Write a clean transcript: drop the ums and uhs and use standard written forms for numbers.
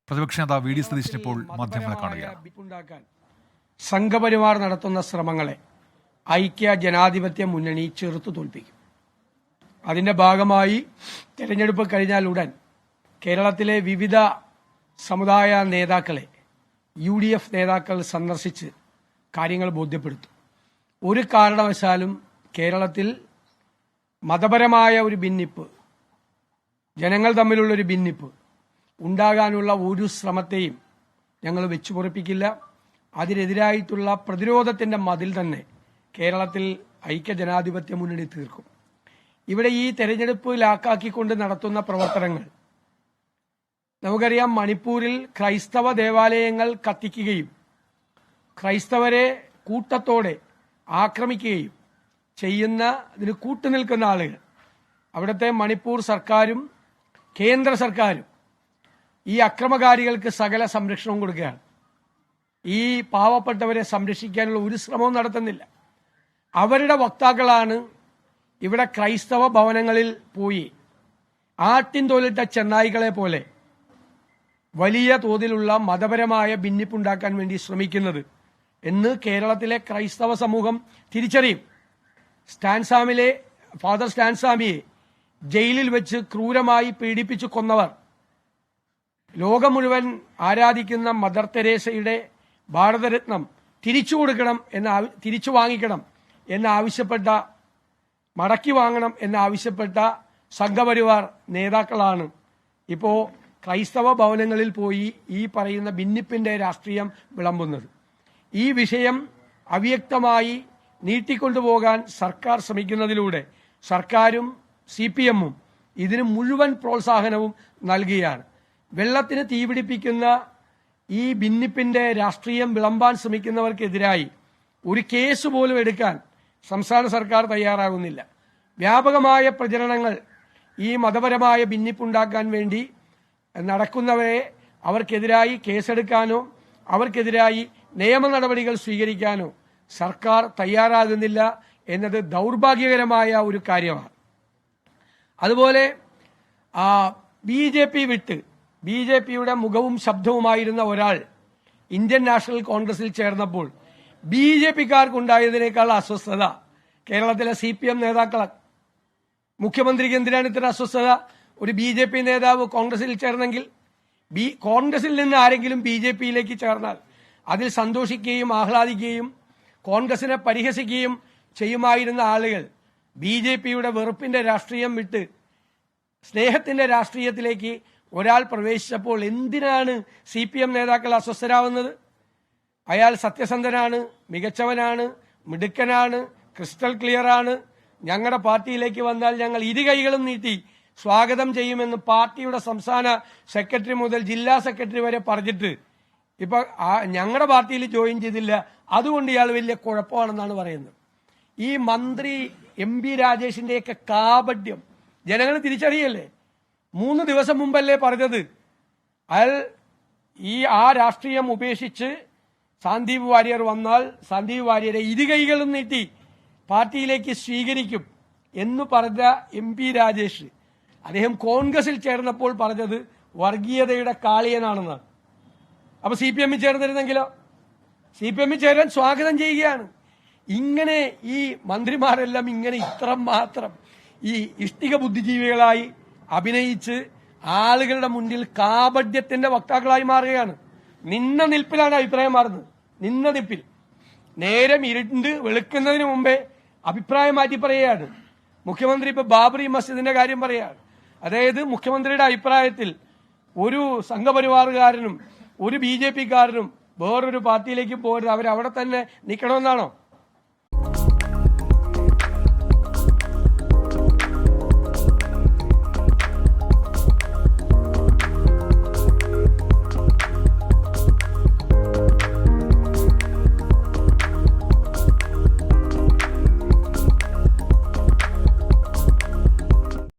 പ്രതിപക്ഷ നേതാവ് V D Satheesan ഇപ്പോൾ മാധ്യമങ്ങളെ കാണുകയാണ്. സംഘപരിവാർ നടത്തുന്ന ശ്രമങ്ങളെ ഐക്യ ജനാധിപത്യ മുന്നണി ചെറുത്തു തോൽപ്പിക്കും. അതിന്റെ ഭാഗമായി തെരഞ്ഞെടുപ്പ് കഴിഞ്ഞാൽ ഉടൻ കേരളത്തിലെ വിവിധ സമുദായ നേതാക്കളെ UDF നേതാക്കൾ സന്ദർശിച്ച് കാര്യങ്ങൾ ബോധ്യപ്പെടുത്തും. ഒരു കാരണവശാലും കേരളത്തിൽ മതപരമായ ഒരു ഭിന്നിപ്പ്, ജനങ്ങൾ തമ്മിലുള്ളൊരു ഭിന്നിപ്പ് ഉണ്ടാകാനുള്ള ഒരു ശ്രമത്തെയും ഞങ്ങൾ വെച്ചുപൊറിപ്പിക്കില്ല. അതിനെതിരായിട്ടുള്ള പ്രതിരോധത്തിന്റെ മതിൽ തന്നെ കേരളത്തിൽ ഐക്യജനാധിപത്യ മുന്നണി തീർക്കും. ഇവിടെ ഈ തെരഞ്ഞെടുപ്പ് ലാക്കാക്കിക്കൊണ്ട് നടത്തുന്ന പ്രവർത്തനങ്ങൾ നമുക്കറിയാം. മണിപ്പൂരിൽ ക്രൈസ്തവ ദേവാലയങ്ങൾ കത്തിക്കുകയും ക്രൈസ്തവരെ കൂട്ടത്തോടെ ആക്രമിക്കുകയും ഇതിന് കൂട്ടുനിൽക്കുന്ന ആളുകൾ, അവിടുത്തെ മണിപ്പൂർ സർക്കാരും കേന്ദ്ര സർക്കാരും ഈ അക്രമകാരികൾക്ക് സകല സംരക്ഷണവും കൊടുക്കുകയാണ്. ഈ പാവപ്പെട്ടവരെ സംരക്ഷിക്കാനുള്ള ഒരു ശ്രമവും നടത്തുന്നില്ല. അവരുടെ വക്താക്കളാണ് ഇവിടെ ക്രൈസ്തവ ഭവനങ്ങളിൽ പോയി ആട്ടിൻ തോലിട്ട ചെന്നായികളെ പോലെ വലിയ തോതിലുള്ള മതപരമായ ഭിന്നിപ്പുണ്ടാക്കാൻ വേണ്ടി ശ്രമിക്കുന്നത് എന്ന് കേരളത്തിലെ ക്രൈസ്തവ സമൂഹം തിരിച്ചറിയും. ഫാദർ സ്റ്റാൻസാമിയെ ജയിലിൽ വെച്ച് ക്രൂരമായി പീഡിപ്പിച്ചു കൊന്നവർ, ലോകം മുഴുവൻ ആരാധിക്കുന്ന മദർ തെരേസയുടെ ഭാരതരത്നം തിരിച്ചു വാങ്ങിക്കണം എന്നാവശ്യപ്പെട്ട, മടക്കി വാങ്ങണം എന്നാവശ്യപ്പെട്ട സംഘപരിവാർ നേതാക്കളാണ് ഇപ്പോ ക്രൈസ്തവ ഭവനങ്ങളിൽ പോയി ഈ പറയുന്ന ഭിന്നിപ്പിന്റെ രാഷ്ട്രീയം വിളമ്പുന്നത്. ഈ വിഷയം അവ്യക്തമായി നീട്ടിക്കൊണ്ടുപോകാൻ സർക്കാർ ശ്രമിക്കുന്നതിലൂടെ സർക്കാരും CPM-ഉം ഇതിന് മുഴുവൻ പ്രോത്സാഹനവും നൽകുകയാണ്. വെള്ളത്തിന് തീപിടിപ്പിക്കുന്ന ഈ ഭിന്നിപ്പിന്റെ രാഷ്ട്രീയം വിളമ്പാൻ ശ്രമിക്കുന്നവർക്കെതിരായി ഒരു കേസ് പോലും എടുക്കാൻ സംസ്ഥാന സർക്കാർ തയ്യാറാകുന്നില്ല. വ്യാപകമായ പ്രചരണങ്ങൾ ഈ മതപരമായ ഭിന്നിപ്പുണ്ടാക്കാൻ വേണ്ടി നടക്കുന്നവരെ അവർക്കെതിരായി കേസെടുക്കാനോ അവർക്കെതിരായി നിയമ നടപടികൾ സ്വീകരിക്കാനോ സർക്കാർ തയ്യാറാകുന്നില്ല എന്നത് ദൗർഭാഗ്യകരമായ ഒരു കാര്യമാണ്. അതുപോലെ BJP വിട്ട് BJPയുടെ മുഖവും ശബ്ദവുമായിരുന്ന ഒരാൾ ഇന്ത്യൻ നാഷണൽ കോൺഗ്രസിൽ ചേർന്നപ്പോൾ BJPക്കാർക്കുണ്ടായതിനേക്കാൾ അസ്വസ്ഥത കേരളത്തിലെ CPM നേതാക്കളാണ്. മുഖ്യമന്ത്രിക്ക് എന്തിനാണ് ഇത്ര അസ്വസ്ഥത? ഒരു BJP നേതാവ് കോൺഗ്രസിൽ ചേർന്നെങ്കിൽ, കോൺഗ്രസിൽ നിന്ന് ആരെങ്കിലും BJPയിലേക്ക് ചേർന്നാൽ അതിൽ സന്തോഷിക്കുകയും ആഹ്ലാദിക്കുകയും കോൺഗ്രസിനെ പരിഹസിക്കുകയും ചെയ്യുമായിരുന്ന ആളുകൾ BJPയുടെ വെറുപ്പിന്റെ രാഷ്ട്രീയം വിട്ട് സ്നേഹത്തിന്റെ രാഷ്ട്രീയത്തിലേക്ക് ഒരാൾ പ്രവേശിച്ചപ്പോൾ എന്തിനാണ് CPM നേതാക്കൾ അസ്വസ്ഥരാവുന്നത്? അയാൾ സത്യസന്ധനാണ്, മികച്ചവനാണ്, മിടുക്കനാണ്, ക്രിസ്റ്റൽ ക്ലിയറാണ്, ഞങ്ങളുടെ പാർട്ടിയിലേക്ക് വന്നാൽ ഞങ്ങൾ ഇരു കൈകളും നീട്ടി സ്വാഗതം ചെയ്യുമെന്ന് പാർട്ടിയുടെ സംസ്ഥാന സെക്രട്ടറി മുതൽ ജില്ലാ സെക്രട്ടറി വരെ പറഞ്ഞിട്ട് ഇപ്പൊ ഞങ്ങളുടെ പാർട്ടിയിൽ ജോയിൻ ചെയ്തില്ല, അതുകൊണ്ട് ഇയാൾ വലിയ കുഴപ്പമാണെന്നാണ് പറയുന്നത്. ഈ മന്ത്രി MP രാജേഷിന്റെയൊക്കെ കാപട്യം ജനങ്ങൾ തിരിച്ചറിയല്ലേ? 3 ദിവസം മുമ്പല്ലേ പറഞ്ഞത് അയാൾ ആ രാഷ്ട്രീയം ഉപേക്ഷിച്ച് സന്ദീപ് വാര്യർ വന്നാൽ സന്ദീപ് വാര്യരെ ഇരു കൈകളും നീട്ടി പാർട്ടിയിലേക്ക് സ്വീകരിക്കും എന്ന് പറഞ്ഞ MP രാജേഷ് അദ്ദേഹം കോൺഗ്രസിൽ ചേർന്നപ്പോൾ പറഞ്ഞത് വർഗീയതയുടെ കാളിയനാണെന്നാണ്. അപ്പൊ CPM ചേർന്നിരുന്നെങ്കിലോ? CPM ചേരാൻ സ്വാഗതം ചെയ്യുകയാണ്. ഇങ്ങനെ ഈ മന്ത്രിമാരെല്ലാം ഇങ്ങനെ ഇത്രമാത്രം ഈ ഇഷ്ടിക ബുദ്ധിജീവികളായി അഭിനയിച്ച് ആളുകളുടെ മുന്നിൽ കാപട്യത്തിന്റെ വക്താക്കളായി മാറുകയാണ്. നിന്ന നിൽപ്പിലാണ് അഭിപ്രായം മാറുന്നത്. നിന്ന നിൽപ്പിൽ നേരം ഇരുണ്ട് വെളുക്കുന്നതിന് മുമ്പേ അഭിപ്രായം മാറ്റി പറയുകയാണ്. മുഖ്യമന്ത്രി ഇപ്പൊ ബാബറി മസ്ജിദിന്റെ കാര്യം പറയുകയാണ്. അതായത് മുഖ്യമന്ത്രിയുടെ അഭിപ്രായത്തിൽ ഒരു സംഘപരിവാറുകാരനും ഒരു BJPക്കാരനും വേറൊരു പാർട്ടിയിലേക്ക് പോരുന്നത് അവരവിടെ തന്നെ നിൽക്കണമെന്നാണോ?